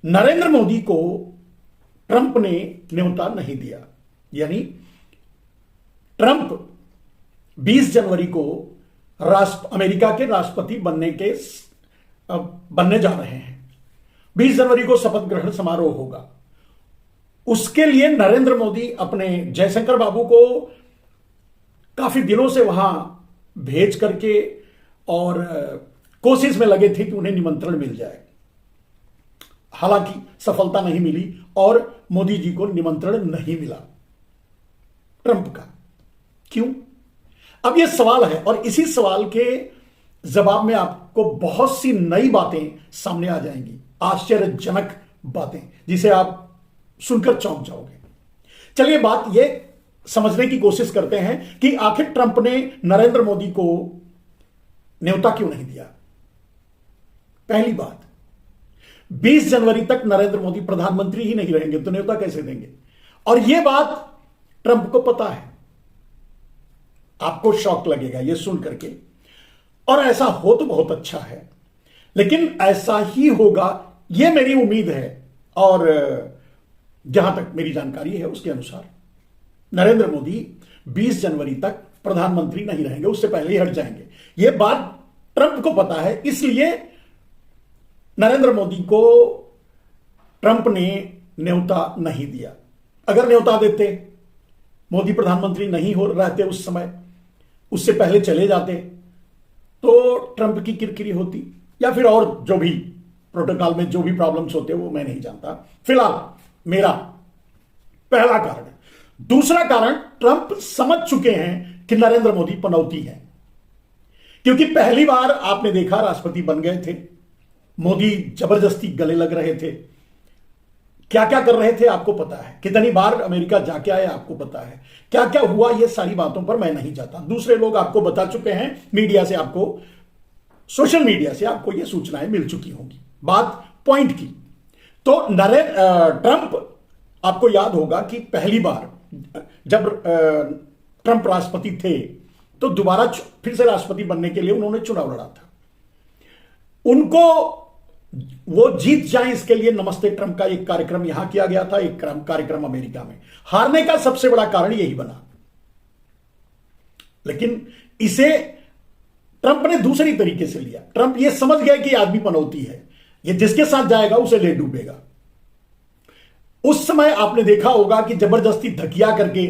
नरेंद्र मोदी को ट्रंप ने न्योता नहीं दिया, यानी ट्रंप 20 जनवरी को अमेरिका के राष्ट्रपति बनने जा रहे हैं। 20 जनवरी को शपथ ग्रहण समारोह होगा। उसके लिए नरेंद्र मोदी अपने जयशंकर बाबू को काफी दिनों से वहां भेज करके और कोशिश में लगे थे कि उन्हें निमंत्रण मिल जाए। हालांकि सफलता नहीं मिली और मोदी जी को निमंत्रण नहीं मिला ट्रंप का। क्यों? अब यह सवाल है और इसी सवाल के जवाब में आपको बहुत सी नई बातें सामने आ जाएंगी, आश्चर्यजनक बातें जिसे आप सुनकर चौंक जाओगे। चलिए बात यह समझने की कोशिश करते हैं कि आखिर ट्रंप ने नरेंद्र मोदी को न्योता क्यों नहीं दिया। पहली बात, 20 जनवरी तक नरेंद्र मोदी प्रधानमंत्री ही नहीं रहेंगे तो न्योता कैसे देंगे? और यह बात ट्रंप को पता है। आपको शॉक लगेगा यह सुन करके, और ऐसा हो तो बहुत अच्छा है, लेकिन ऐसा ही होगा यह मेरी उम्मीद है। और जहां तक मेरी जानकारी है उसके अनुसार नरेंद्र मोदी 20 जनवरी तक प्रधानमंत्री नहीं रहेंगे, उससे पहले ही हट जाएंगे। यह बात ट्रंप को पता है, इसलिए नरेंद्र मोदी को ट्रंप ने न्योता नहीं दिया। अगर न्योता देते, मोदी प्रधानमंत्री नहीं हो रहते उस समय, उससे पहले चले जाते, तो ट्रंप की किरकिरी होती या फिर और जो भी प्रोटोकॉल में जो भी प्रॉब्लम्स होते वो मैं नहीं जानता। फिलहाल मेरा पहला कारण। दूसरा कारण, ट्रंप समझ चुके हैं कि नरेंद्र मोदी पनौती है, क्योंकि पहली बार आपने देखा राष्ट्रपति बन गए थे, मोदी जबरदस्ती गले लग रहे थे। क्या क्या कर रहे थे आपको पता है, कितनी बार अमेरिका जाके आए आपको पता है, क्या क्या हुआ, ये सारी बातों पर मैं नहीं जाता। दूसरे लोग आपको बता चुके हैं, मीडिया से आपको, सोशल मीडिया से आपको ये सूचनाएं मिल चुकी होंगी। बात पॉइंट की। तो ट्रंप, आपको याद होगा कि पहली बार जब ट्रंप राष्ट्रपति थे तो दोबारा फिर से राष्ट्रपति बनने के लिए उन्होंने चुनाव लड़ा था। उनको वो जीत जाए इसके लिए नमस्ते ट्रंप का एक कार्यक्रम यहां किया गया था, एक कार्यक्रम अमेरिका में। हारने का सबसे बड़ा कारण यही बना, लेकिन इसे ट्रंप ने दूसरी तरीके से लिया। ट्रंप ये समझ गए कि आदमी पनौती है, ये जिसके साथ जाएगा उसे ले डूबेगा। उस समय आपने देखा होगा कि जबरदस्ती धकिया करके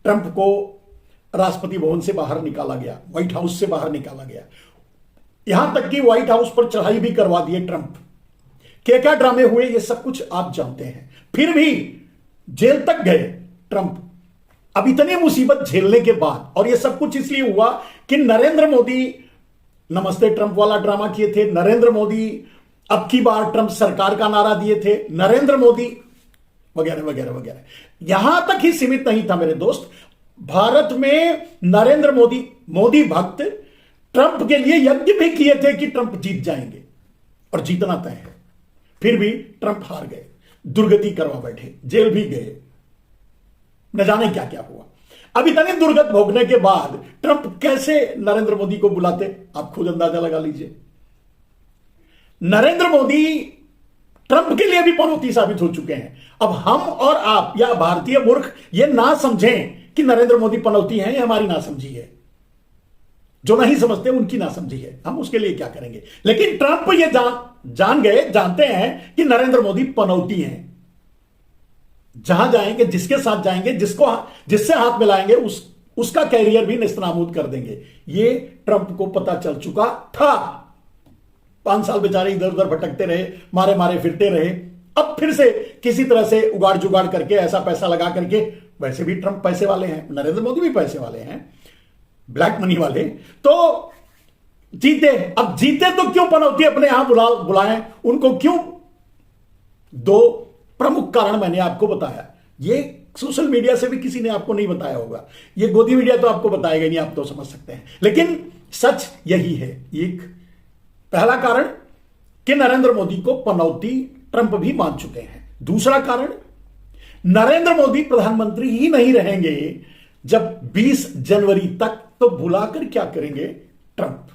ट्रंप को राष्ट्रपति भवन से बाहर निकाला गया, व्हाइट हाउस से बाहर निकाला गया। यहां तक कि व्हाइट हाउस पर चढ़ाई भी करवा दिए ट्रंप। क्या ड्रामे हुए ये सब कुछ आप जानते हैं। फिर भी जेल तक गए ट्रंप। अब इतनी मुसीबत झेलने के बाद, और ये सब कुछ इसलिए हुआ कि नरेंद्र मोदी नमस्ते ट्रंप वाला ड्रामा किए थे, नरेंद्र मोदी अब की बार ट्रंप सरकार का नारा दिए थे, नरेंद्र मोदी वगैरह वगैरह वगैरह। यहां तक ही सीमित नहीं था मेरे दोस्त। भारत में नरेंद्र मोदी भक्त ट्रंप के लिए यज्ञ भी किए थे कि ट्रंप जीत जाएंगे, और जीतना तय है। फिर भी ट्रंप हार गए, दुर्गति करवा बैठे, जेल भी गए, न जाने क्या क्या हुआ। अब इतनी दुर्गत भोगने के बाद ट्रंप कैसे नरेंद्र मोदी को बुलाते, आप खुद अंदाजा लगा लीजिए। नरेंद्र मोदी ट्रंप के लिए भी पनौती साबित हो चुके हैं। अब हम और आप या भारतीय मूर्ख ये ना समझें कि नरेंद्र मोदी पनौती हैं, ये हमारी नासमझी है। जो नहीं समझते उनकी नासमझी है, हम उसके लिए क्या करेंगे। लेकिन ट्रंप ये जानते हैं कि नरेंद्र मोदी पनौती हैं। जहां जाएंगे, जिसके साथ जाएंगे, जिससे हाथ मिलाएंगे, उसका कैरियर भी नेस्तनाबूद कर देंगे। ये ट्रंप को पता चल चुका था। 5 साल बेचारे इधर उधर भटकते रहे, मारे मारे फिरते रहे। अब फिर से किसी तरह से उगाड़ जुगाड़ करके, ऐसा पैसा लगा करके, वैसे भी ट्रंप पैसे वाले हैं, नरेंद्र मोदी भी पैसे वाले हैं, ब्लैक मनी वाले, तो जीते। अब जीते तो क्यों पनौती अपने यहां बुलाएं उनको, क्यों? 2 प्रमुख कारण मैंने आपको बताया। ये सोशल मीडिया से भी किसी ने आपको नहीं बताया होगा, ये गोदी मीडिया तो आपको बताएगा नहीं, आप तो समझ सकते हैं, लेकिन सच यही है। एक पहला कारण कि नरेंद्र मोदी को पनौती ट्रंप भी मान चुके हैं। दूसरा कारण, नरेंद्र मोदी प्रधानमंत्री ही नहीं रहेंगे जब 20 जनवरी तक, तो बुलाकर क्या करेंगे ट्रंप।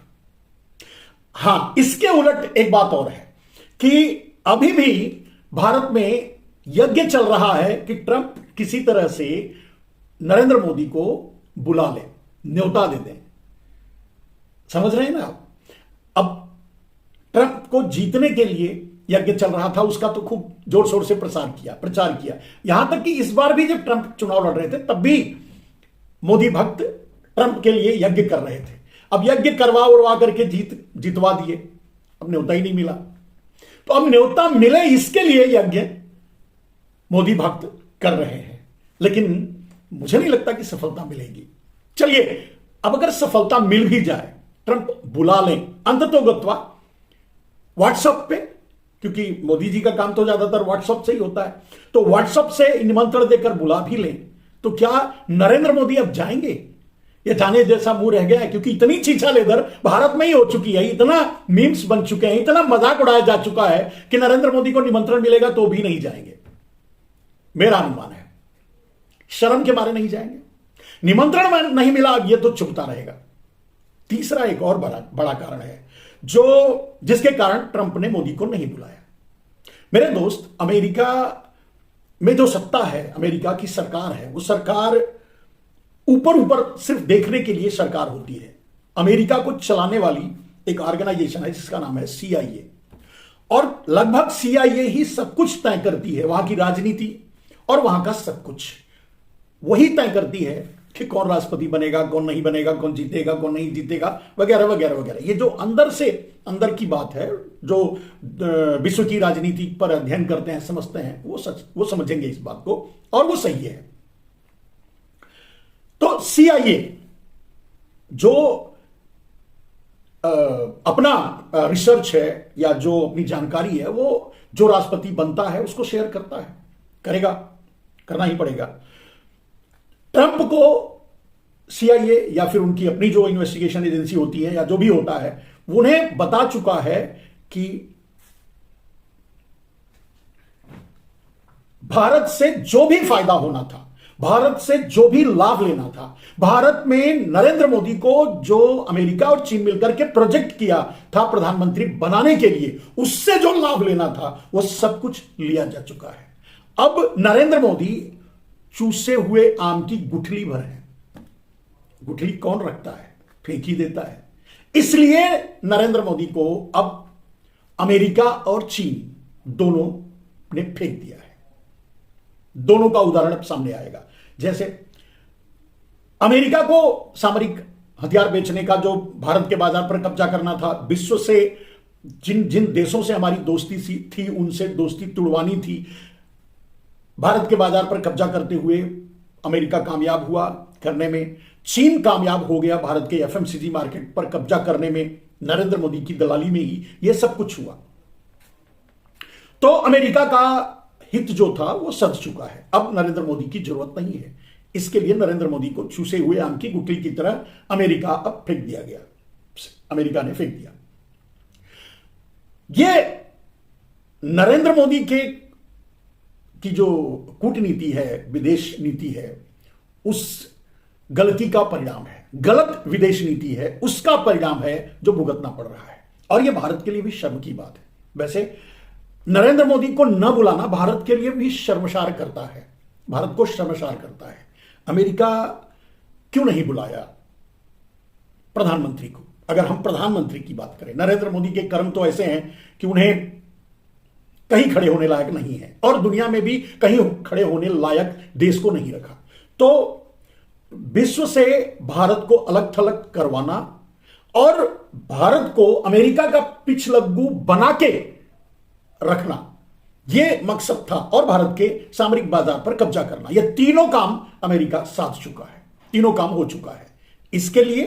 हां, इसके उलट एक बात और है कि अभी भी भारत में यज्ञ चल रहा है कि ट्रंप किसी तरह से नरेंद्र मोदी को बुला ले, न्योता दे दें। समझ रहे हैं ना आप? अब ट्रंप को जीतने के लिए यज्ञ चल रहा था, उसका तो खूब जोर शोर से प्रचार किया। यहां तक कि इस बार भी जब ट्रंप चुनाव लड़ रहे थे तब भी मोदी भक्त ट्रंप के लिए यज्ञ कर रहे थे। अब यज्ञ करवा उड़वा करके जितवा दिए, अब न्योता ही नहीं मिला। तो अब न्योता मिले इसके लिए यज्ञ मोदी भक्त कर रहे हैं, लेकिन मुझे नहीं लगता कि सफलता मिलेगी। चलिए, अब अगर सफलता मिल भी जाए, ट्रंप बुला लें अंततोगत्वा व्हाट्सएप पे, क्योंकि मोदी जी का काम तो ज्यादातर व्हाट्सएप से ही होता है, तो व्हाट्सएप से निमंत्रण देकर बुला भी लें, तो क्या नरेंद्र मोदी अब जाएंगे? ये जाने जैसा मुंह रह गया है, क्योंकि इतनी छीछा लेदर भारत में ही हो चुकी है, इतना मीम्स बन चुके हैं, इतना मजाक उड़ाया जा चुका है कि नरेंद्र मोदी को निमंत्रण मिलेगा तो भी नहीं जाएंगे। मेरा अनुमान है शर्म के मारे नहीं जाएंगे। निमंत्रण नहीं मिला, अब ये तो चुपता रहेगा। तीसरा एक और बड़ा कारण है जिसके कारण ट्रंप ने मोदी को नहीं बुलाया। मेरे दोस्त, अमेरिका में जो सत्ता है, अमेरिका की सरकार है, वो सरकार ऊपर ऊपर सिर्फ देखने के लिए सरकार होती है। अमेरिका को चलाने वाली एक ऑर्गेनाइजेशन है जिसका नाम है CIA, और लगभग CIA ही सब कुछ तय करती है, वहां की राजनीति और वहां का सब कुछ वही तय करती है कि कौन राष्ट्रपति बनेगा, कौन नहीं बनेगा, कौन जीतेगा, कौन नहीं जीतेगा, वगैरह वगैरह वगैरह। ये जो अंदर की बात है, जो विश्व की राजनीति पर अध्ययन करते हैं, समझते हैं, वो समझेंगे इस बात को, और वो सही है। तो CIA जो अपना रिसर्च है या जो अपनी जानकारी है, वो जो राष्ट्रपति बनता है उसको शेयर करता है, करना ही पड़ेगा। ट्रंप को CIA या फिर उनकी अपनी जो इन्वेस्टिगेशन एजेंसी होती है या जो भी होता है, वो उन्हें बता चुका है कि भारत से जो भी फायदा होना था, भारत से जो भी लाभ लेना था, भारत में नरेंद्र मोदी को जो अमेरिका और चीन मिलकर के प्रोजेक्ट किया था प्रधानमंत्री बनाने के लिए, उससे जो लाभ लेना था वो सब कुछ लिया जा चुका है। अब नरेंद्र मोदी चूसे हुए आम की गुठली भर है। गुठली कौन रखता है? फेंक ही देता है। इसलिए नरेंद्र मोदी को अब अमेरिका और चीन दोनों ने फेंक दिया है। दोनों का उदाहरण अब सामने आएगा। जैसे अमेरिका को सामरिक हथियार बेचने का, जो भारत के बाजार पर कब्जा करना था, विश्व से जिन जिन देशों से हमारी दोस्ती थी उनसे दोस्ती तुड़वानी थी, भारत के बाजार पर कब्जा करते हुए अमेरिका कामयाब हुआ करने में, चीन कामयाब हो गया भारत के FMCG मार्केट पर कब्जा करने में, नरेंद्र मोदी की दलाली में ही यह सब कुछ हुआ। तो अमेरिका का हित जो था वो सध चुका है। अब नरेंद्र मोदी की जरूरत नहीं है। इसके लिए नरेंद्र मोदी को चूसे हुए आम की गुठली की तरह अमेरिका अब फेंक दिया गया, अमेरिका ने फेंक दिया। यह नरेंद्र मोदी की जो कूटनीति है, विदेश नीति है, उस गलती का परिणाम है। गलत विदेश नीति है, उसका परिणाम है जो भुगतना पड़ रहा है। और यह भारत के लिए भी शर्म की बात है। वैसे नरेंद्र मोदी को न बुलाना भारत के लिए भी शर्मसार करता है, भारत को शर्मसार करता है। अमेरिका क्यों नहीं बुलाया प्रधानमंत्री को? अगर हम प्रधानमंत्री की बात करें, नरेंद्र मोदी के कर्म तो ऐसे हैं कि उन्हें कहीं खड़े होने लायक नहीं है, और दुनिया में भी कहीं खड़े होने लायक देश को नहीं रखा। तो विश्व से भारत को अलग थलग करवाना और भारत को अमेरिका का पिछलग्गू बना के रखना, यह मकसद था, और भारत के सामरिक बाजार पर कब्जा करना, यह तीनों काम अमेरिका साध चुका है, तीनों काम हो चुका है। इसके लिए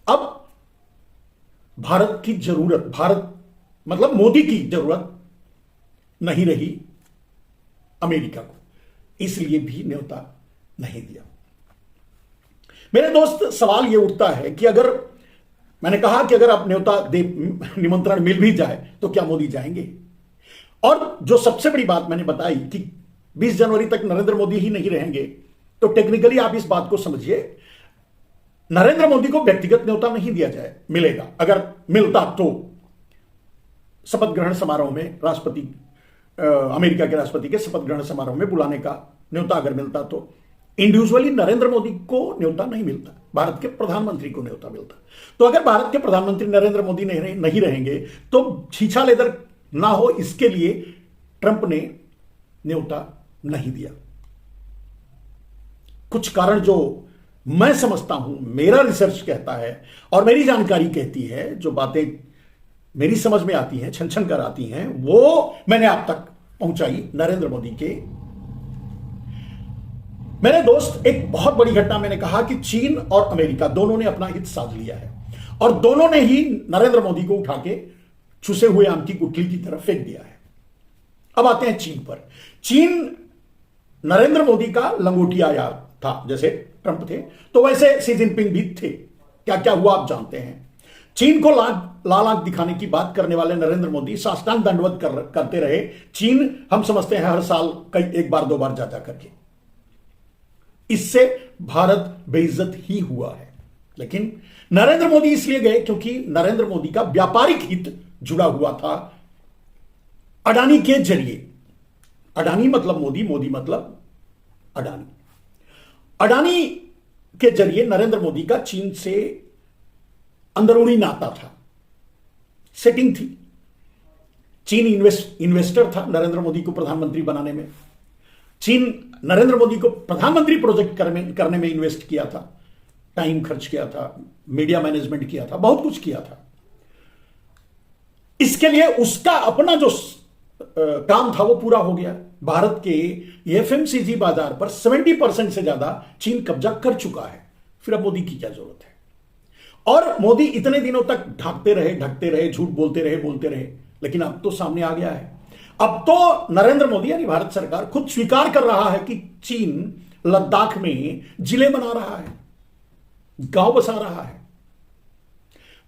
अब भारत की जरूरत, भारत मतलब मोदी की जरूरत नहीं रही अमेरिका को, इसलिए भी न्योता नहीं दिया। मेरे दोस्त, सवाल यह उठता है कि अगर मैंने कहा कि अगर आप न्योता दे, निमंत्रण मिल भी जाए तो क्या मोदी जाएंगे? और जो सबसे बड़ी बात मैंने बताई कि 20 जनवरी तक नरेंद्र मोदी ही नहीं रहेंगे, तो टेक्निकली आप इस बात को समझिए, नरेंद्र मोदी को व्यक्तिगत न्योता नहीं दिया जाए, मिलेगा, अगर मिलता तो शपथ ग्रहण समारोह में राष्ट्रपति अमेरिका के राष्ट्रपति के शपथ ग्रहण समारोह में बुलाने का न्योता अगर मिलता तो इंडिविजुअली नरेंद्र मोदी को न्योता नहीं मिलता, भारत के प्रधानमंत्री को न्योता मिलता। तो अगर भारत के प्रधानमंत्री नरेंद्र मोदी नहीं रहेंगे तो छीछा लेदर ना हो, इसके लिए ट्रंप ने न्योता नहीं दिया। कुछ कारण जो मैं समझता हूं, मेरा रिसर्च कहता है और मेरी जानकारी कहती है, जो बातें मेरी समझ में आती हैं, छन छन कर आती हैं, वो मैंने आप तक पहुंचाई नरेंद्र मोदी के। मेरे दोस्त, एक बहुत बड़ी घटना, मैंने कहा कि चीन और अमेरिका दोनों ने अपना हित साध लिया है और दोनों ने ही नरेंद्र मोदी को उठा के चुसे हुए आम की गुठली की तरफ फेंक दिया है। अब आते हैं चीन पर। चीन नरेंद्र मोदी का लंगोटिया यार था, जैसे ट्रंप थे तो वैसे शी जिनपिंग भी थे। क्या क्या हुआ आप जानते हैं। चीन को लाल आंख दिखाने की बात करने वाले नरेंद्र मोदी साष्टांग दंडवत करते रहे। चीन हम समझते हैं हर साल कई एक बार दो बार जा करके। इससे भारत बेइज्जत ही हुआ है। लेकिन नरेंद्र मोदी इसलिए गए क्योंकि नरेंद्र मोदी का व्यापारिक हित जुड़ा हुआ था अडानी के जरिए। अडानी मतलब मोदी, मोदी मतलब अडानी। अडानी के जरिए नरेंद्र मोदी का चीन से अंदरूनी नाता था, सेटिंग थी। चीन इन्वेस्टर था नरेंद्र मोदी को प्रधानमंत्री बनाने में। चीन नरेंद्र मोदी को प्रधानमंत्री प्रोजेक्ट करने में इन्वेस्ट किया था, टाइम खर्च किया था, मीडिया मैनेजमेंट किया था, बहुत कुछ किया था। इसके लिए उसका अपना जो काम था वो पूरा हो गया। भारत के एफएमसीजी बाजार पर 70% से ज्यादा चीन कब्जा कर चुका है। फिर अब मोदी की क्या जरूरत है। और मोदी इतने दिनों तक ढकते रहे, झूठ बोलते रहे, लेकिन अब तो सामने आ गया है। अब तो नरेंद्र मोदी यानी भारत सरकार खुद स्वीकार कर रहा है कि चीन लद्दाख में जिले बना रहा है, गांव बसा रहा है।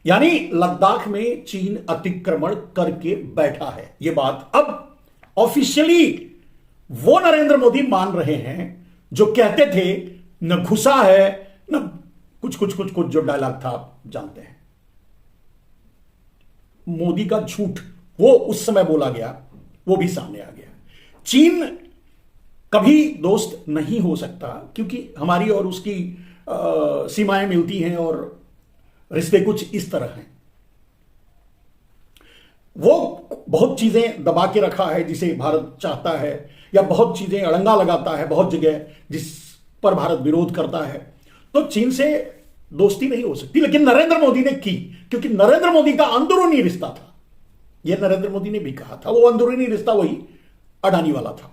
यानी लद्दाख में चीन अतिक्रमण करके बैठा है। यह बात अब ऑफिशियली वो नरेंद्र मोदी मान रहे हैं जो कहते थे न घुसा है न कुछ जो डायलॉग था आप जानते हैं। मोदी का झूठ वो उस समय बोला गया, वो भी सामने आ गया। चीन कभी दोस्त नहीं हो सकता क्योंकि हमारी और उसकी सीमाएं मिलती हैं और रिश्ते कुछ इस तरह हैं। वो बहुत चीजें दबा के रखा है जिसे भारत चाहता है, या बहुत चीजें अड़ंगा लगाता है बहुत जगह जिस पर भारत विरोध करता है। तो चीन से दोस्ती नहीं हो सकती। लेकिन नरेंद्र मोदी ने की, क्योंकि नरेंद्र मोदी का अंदरूनी रिश्ता था। यह नरेंद्र मोदी ने भी कहा था, वो अंदरूनी रिश्ता वही अडानी वाला था।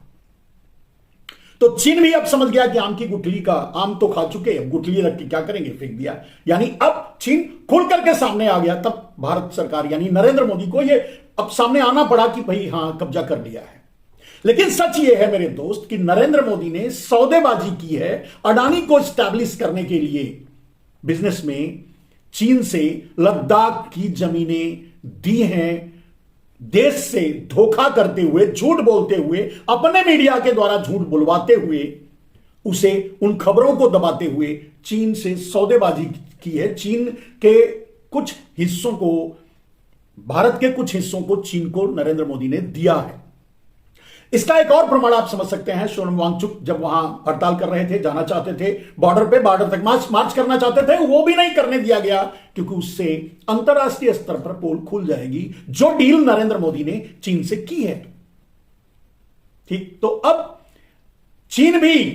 तो चीन भी अब समझ गया कि आम की गुठली का, आम तो खा चुके, अब गुठली रख के क्या करेंगे, फेंक दिया। यानी अब चीन खुल करके सामने आ गया। तब भारत सरकार यानी नरेंद्र मोदी को यह अब सामने आना पड़ा कि भाई हां, कब्जा कर लिया है। लेकिन सच यह है मेरे दोस्त कि नरेंद्र मोदी ने सौदेबाजी की है अडानी को स्टैब्लिश करने के लिए। बिजनेस में चीन से लद्दाख की जमीनें दी हैं, देश से धोखा करते हुए, झूठ बोलते हुए, अपने मीडिया के द्वारा झूठ बुलवाते हुए, उसे उन खबरों को दबाते हुए चीन से सौदेबाजी की है। चीन के कुछ हिस्सों को, भारत के कुछ हिस्सों को चीन को नरेंद्र मोदी ने दिया है। इसका एक और प्रमाण आप समझ सकते हैं। सोनम वांगचुक जब वहां हड़ताल कर रहे थे, जाना चाहते थे बॉर्डर पे, बॉर्डर तक मार्च करना चाहते थे, वो भी नहीं करने दिया गया क्योंकि उससे अंतरराष्ट्रीय स्तर पर पोल खुल जाएगी, जो डील नरेंद्र मोदी ने चीन से की है। ठीक, तो अब चीन भी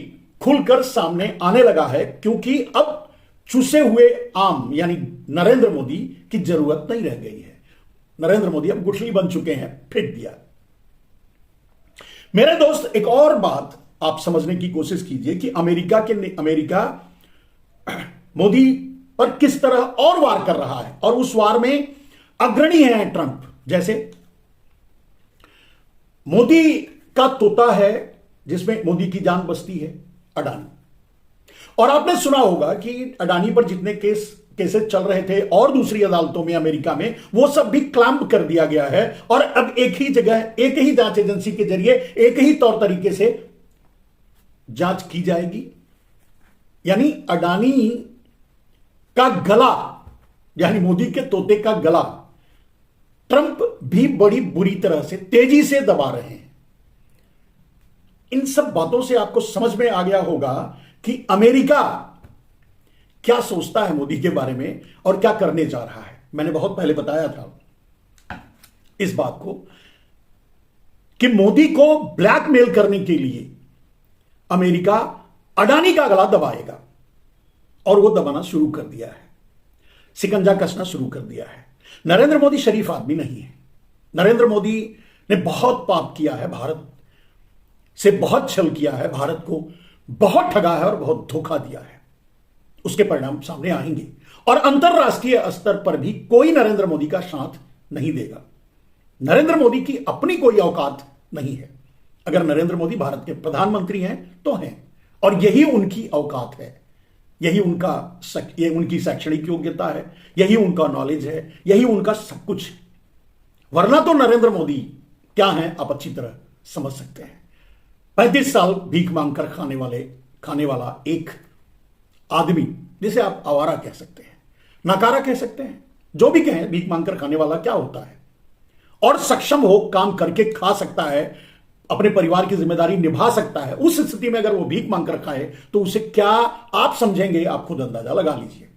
खुलकर सामने आने लगा है क्योंकि अब चूसे हुए आम यानी नरेंद्र मोदी की जरूरत नहीं रह गई है। नरेंद्र मोदी अब गुठली बन चुके हैं, फेंक दिया। मेरे दोस्त, एक और बात आप समझने की कोशिश कीजिए कि अमेरिका मोदी पर किस तरह और वार कर रहा है, और उस वार में अग्रणी है ट्रंप। जैसे मोदी का तोता है जिसमें मोदी की जान बसती है, अडानी। और आपने सुना होगा कि अडानी पर जितने केसेस चल रहे थे और दूसरी अदालतों में अमेरिका में, वो सब भी क्लैंप कर दिया गया है और अब एक ही जगह, एक ही जांच एजेंसी के जरिए, एक ही तौर तरीके से जांच की जाएगी। यानी अडानी का गला, यानी मोदी के तोते का गला ट्रंप भी बड़ी बुरी तरह से, तेजी से दबा रहे हैं। इन सब बातों से आपको समझ में आ गया होगा कि अमेरिका क्या सोचता है मोदी के बारे में और क्या करने जा रहा है। मैंने बहुत पहले बताया था इस बात को कि मोदी को ब्लैकमेल करने के लिए अमेरिका अडानी का गला दबाएगा, और वो दबाना शुरू कर दिया है, शिकंजा कसना शुरू कर दिया है। नरेंद्र मोदी शरीफ आदमी नहीं है। नरेंद्र मोदी ने बहुत पाप किया है, भारत से बहुत छल किया है, भारत को बहुत ठगा है और बहुत धोखा दिया है। उसके परिणाम सामने आएंगे और अंतरराष्ट्रीय स्तर पर भी कोई नरेंद्र मोदी का साथ नहीं देगा। नरेंद्र मोदी की अपनी कोई औकात नहीं है। अगर नरेंद्र मोदी भारत के प्रधानमंत्री हैं तो हैं, और यही उनकी औकात है, यही उनकी शैक्षणिक योग्यता है, यही उनका नॉलेज है, यही उनका सब कुछ है। वरना तो नरेंद्र मोदी क्या हैं आप अच्छी तरह समझ सकते हैं। 35 साल भीख मांगकर खाने वाला एक आदमी, जिसे आप आवारा कह सकते हैं, नकारा कह सकते हैं, जो भी कहें, भीख मांगकर खाने वाला क्या होता है, और सक्षम हो, काम करके खा सकता है, अपने परिवार की जिम्मेदारी निभा सकता है। उस स्थिति में अगर वो भीख मांगकर खाए तो उसे क्या आप समझेंगे, आप खुद अंदाजा लगा लीजिए।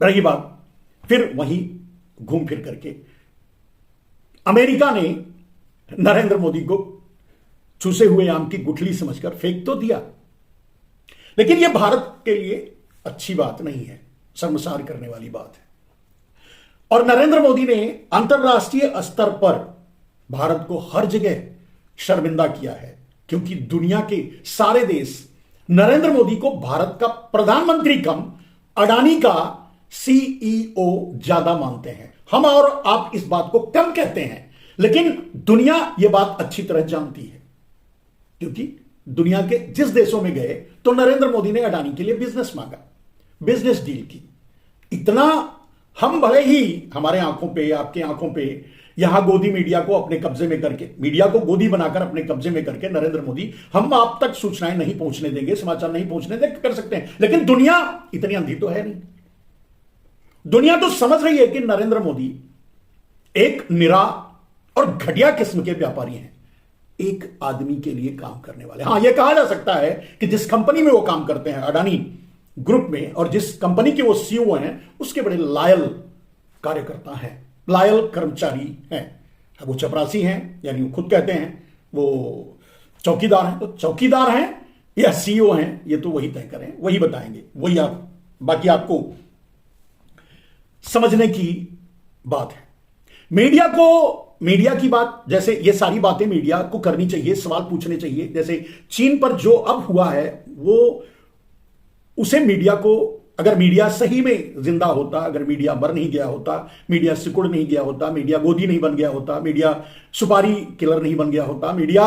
रही बात फिर वहीं घूम फिर करके अमेरिका ने नरेंद्र मोदी को चूसे हुए आम की गुठली समझकर फेंक तो दिया, लेकिन यह भारत के लिए अच्छी बात नहीं है, शर्मसार करने वाली बात है। और नरेंद्र मोदी ने अंतरराष्ट्रीय स्तर पर भारत को हर जगह शर्मिंदा किया है, क्योंकि दुनिया के सारे देश नरेंद्र मोदी को भारत का प्रधानमंत्री कम अडानी का सीईओ ज्यादा मानते हैं। हम और आप इस बात को कम कहते हैं, लेकिन दुनिया यह बात अच्छी तरह जानती है, क्योंकि दुनिया के जिस देशों में गए तो नरेंद्र मोदी ने अडानी के लिए बिजनेस मांगा, बिजनेस डील की। इतना हम भले ही हमारे आंखों पे, आपके आंखों पे, यहां गोदी मीडिया को अपने कब्जे में करके, मीडिया को गोदी बनाकर अपने कब्जे में करके नरेंद्र मोदी हम आप तक सूचनाएं नहीं पहुंचने देंगे, समाचार नहीं पहुंचने देंगे, कर सकते हैं, लेकिन दुनिया इतनी अंधी तो है नहीं। दुनिया तो समझ रही है कि नरेंद्र मोदी एक निरा और घटिया किस्म के व्यापारी हैं, एक आदमी के लिए काम करने वाले। हां, यह कहा जा सकता है कि जिस कंपनी में वो काम करते हैं, अडानी ग्रुप में, और जिस कंपनी के वो सीईओ हैं, उसके बड़े लायल कार्यकर्ता हैं, लायल कर्मचारी हैं। वो चपरासी हैं, यानी वो खुद कहते हैं वो चौकीदार हैं, तो चौकीदार हैं या सीईओ हैं, ये तो वही तय करें, वही बताएंगे, वही आप, बाकी आपको समझने की बात है। मीडिया की बात, जैसे ये सारी बातें मीडिया को करनी चाहिए, सवाल पूछने चाहिए। जैसे चीन पर जो अब हुआ है, वो उसे मीडिया को, अगर मीडिया सही में जिंदा होता, अगर मीडिया मर नहीं गया होता, मीडिया सिकुड़ नहीं गया होता, मीडिया गोदी नहीं बन गया होता, मीडिया सुपारी किलर नहीं बन गया होता, मीडिया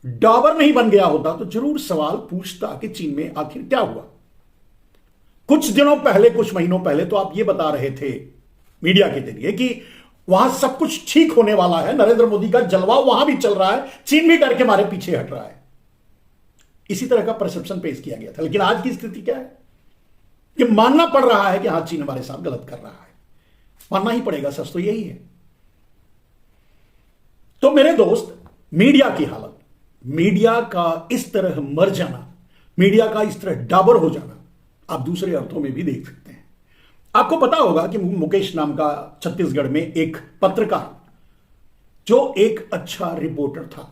डाबर नहीं बन गया होता, तो जरूर सवाल पूछता कि चीन में आखिर क्या हुआ। कुछ दिनों पहले, कुछ महीनों पहले तो आप ये बता रहे थे मीडिया के जरिए कि वहां सब कुछ ठीक होने वाला है, नरेंद्र मोदी का जलवा वहां भी चल रहा है, चीन भी डर के मारे पीछे हट रहा है। इसी तरह का परसेप्शन पेश किया गया था। लेकिन आज की स्थिति क्या है कि मानना पड़ रहा है कि हां, चीन हमारे साथ गलत कर रहा है, मानना ही पड़ेगा, सच तो यही है। तो मेरे दोस्त, मीडिया की हालत, मीडिया का इस तरह मर जाना, मीडिया का इस तरह डाबर हो जाना, आप दूसरे अर्थों में भी देख सकते हैं। आपको पता होगा कि मुकेश नाम का छत्तीसगढ़ में एक पत्रकार, जो एक अच्छा रिपोर्टर था,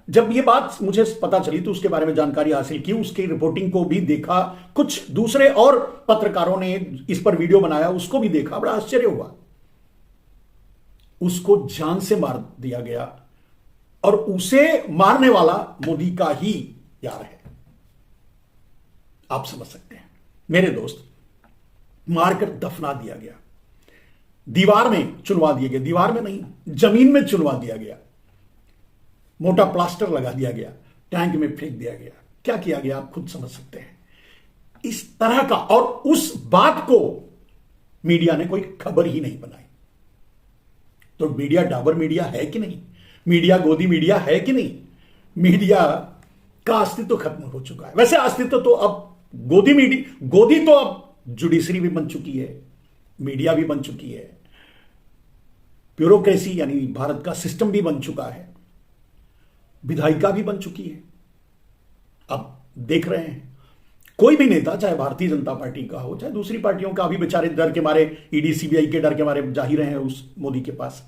जब यह बात मुझे पता चली तो उसके बारे में जानकारी हासिल की, उसकी रिपोर्टिंग को भी देखा, कुछ दूसरे और पत्रकारों ने इस पर वीडियो बनाया, उसको भी देखा, बड़ा आश्चर्य हुआ। उसको जान से मार दिया गया, और उसे मारने वाला मोदी का ही यार है। आप समझ सकते हैं मेरे दोस्त, मारकर दफना दिया गया, दीवार में चुनवा दिया गया, दीवार में नहीं, जमीन में चुनवा दिया गया, मोटा प्लास्टर लगा दिया गया, टैंक में फेंक दिया गया। क्या किया गया आप खुद समझ सकते हैं। इस तरह का, और उस बात को मीडिया ने कोई खबर ही नहीं बनाई। तो मीडिया डाबर मीडिया है कि नहीं, मीडिया गोदी मीडिया है कि नहीं, मीडिया का अस्तित्व खत्म हो चुका है। वैसे अस्तित्व तो अब गोदी तो अब जुडिशरी भी बन चुकी है, मीडिया भी बन चुकी है, ब्यूरोक्रेसी यानी भारत का सिस्टम भी बन चुका है। विधायिका भी बन चुकी है। अब देख रहे हैं कोई भी नेता, चाहे भारतीय जनता पार्टी का हो चाहे दूसरी पार्टियों का, अभी बेचारे डर के मारे, ईडी सीबीआई के डर के मारे जा ही रहे हैं उस मोदी के पास।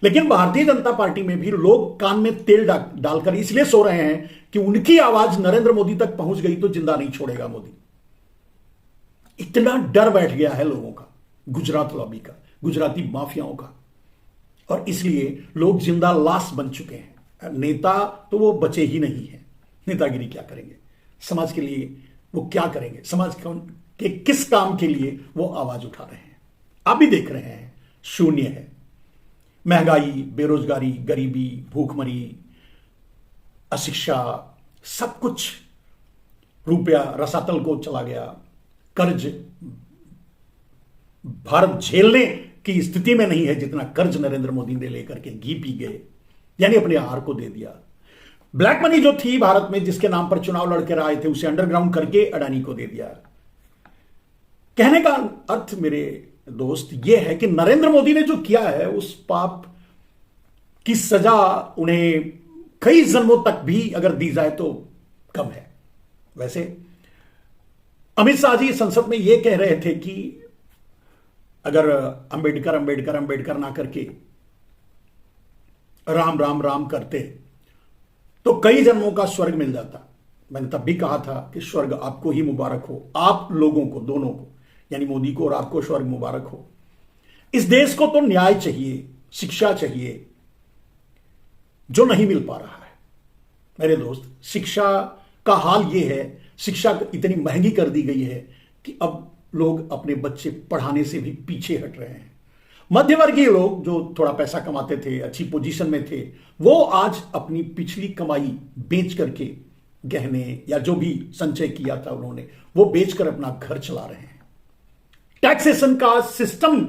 लेकिन भारतीय जनता पार्टी में भी लोग कान में तेल डालकर इसलिए सो रहे हैं कि उनकी आवाज नरेंद्र मोदी तक पहुंच गई तो जिंदा नहीं छोड़ेगा मोदी। इतना डर बैठ गया है लोगों का, गुजरात लॉबी का, गुजराती माफियाओं का, और इसलिए लोग जिंदा लाश बन चुके हैं। नेता तो वो बचे ही नहीं है। नेतागिरी क्या करेंगे, समाज के लिए वो क्या करेंगे, समाज के किस काम के लिए वो आवाज उठा रहे हैं। आप भी देख रहे हैं, शून्य है। महंगाई, बेरोजगारी, गरीबी, भूखमरी, अशिक्षा, सब कुछ, रुपया रसातल को चला गया, कर्ज भारत झेलने की स्थिति में नहीं है जितना कर्ज नरेंद्र मोदी ने लेकर के घी पी गए, यानी अपने आहार को दे दिया। ब्लैक मनी जो थी भारत में, जिसके नाम पर चुनाव लड़कर आए थे, उसे अंडरग्राउंड करके अडानी को दे दिया। कहने का अर्थ मेरे दोस्त यह है कि नरेंद्र मोदी ने जो किया है उस पाप की सजा उन्हें कई जन्मों तक भी अगर दी जाए तो कम है। वैसे अमित शाह जी संसद में यह कह रहे थे कि अगर अंबेडकर अंबेडकर अंबेडकर ना करके राम राम राम करते तो कई जन्मों का स्वर्ग मिल जाता। मैंने तब भी कहा था कि स्वर्ग आपको ही मुबारक हो, आप लोगों को, दोनों को, यानी मोदी को और आपको स्वर्ग मुबारक हो। इस देश को तो न्याय चाहिए, शिक्षा चाहिए, जो नहीं मिल पा रहा है। मेरे दोस्त, शिक्षा का हाल यह है, शिक्षा इतनी महंगी कर दी गई है कि अब लोग अपने बच्चे पढ़ाने से भी पीछे हट रहे हैं। मध्यवर्गीय लोग जो थोड़ा पैसा कमाते थे, अच्छी पोजीशन में थे, वो आज अपनी पिछली कमाई बेच करके, गहने या जो भी संचय किया था उन्होंने, वो बेचकर अपना घर चला रहे हैं। टैक्सेशन का सिस्टम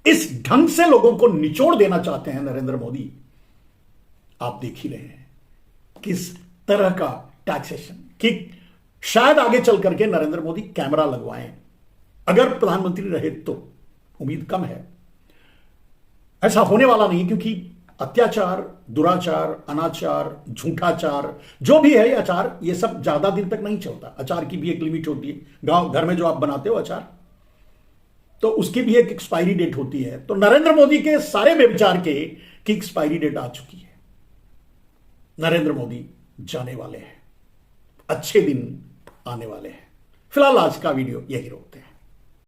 इस ढंग से लोगों को निचोड़ देना चाहते हैं नरेंद्र मोदी। आप देख ही रहे हैं किस तरह का टैक्सेशन, कि शायद आगे चल करके नरेंद्र मोदी कैमरा लगवाएं, अगर प्रधानमंत्री रहे तो। उम्मीद कम है, ऐसा होने वाला नहीं, क्योंकि अत्याचार, दुराचार, अनाचार, झूठाचार, जो भी है अचार, ये सब ज्यादा दिन तक नहीं चलता। अचार की भी एक लिमिट होती है। गांव घर में जो आप बनाते हो अचार, तो उसकी भी एक एक्सपायरी डेट होती है। तो नरेंद्र मोदी के सारे व्यभिचार की एक्सपायरी डेट आ चुकी है। नरेंद्र मोदी जाने वाले हैं, अच्छे दिन आने वाले हैं। फिलहाल आज का वीडियो यही रोकते हैं।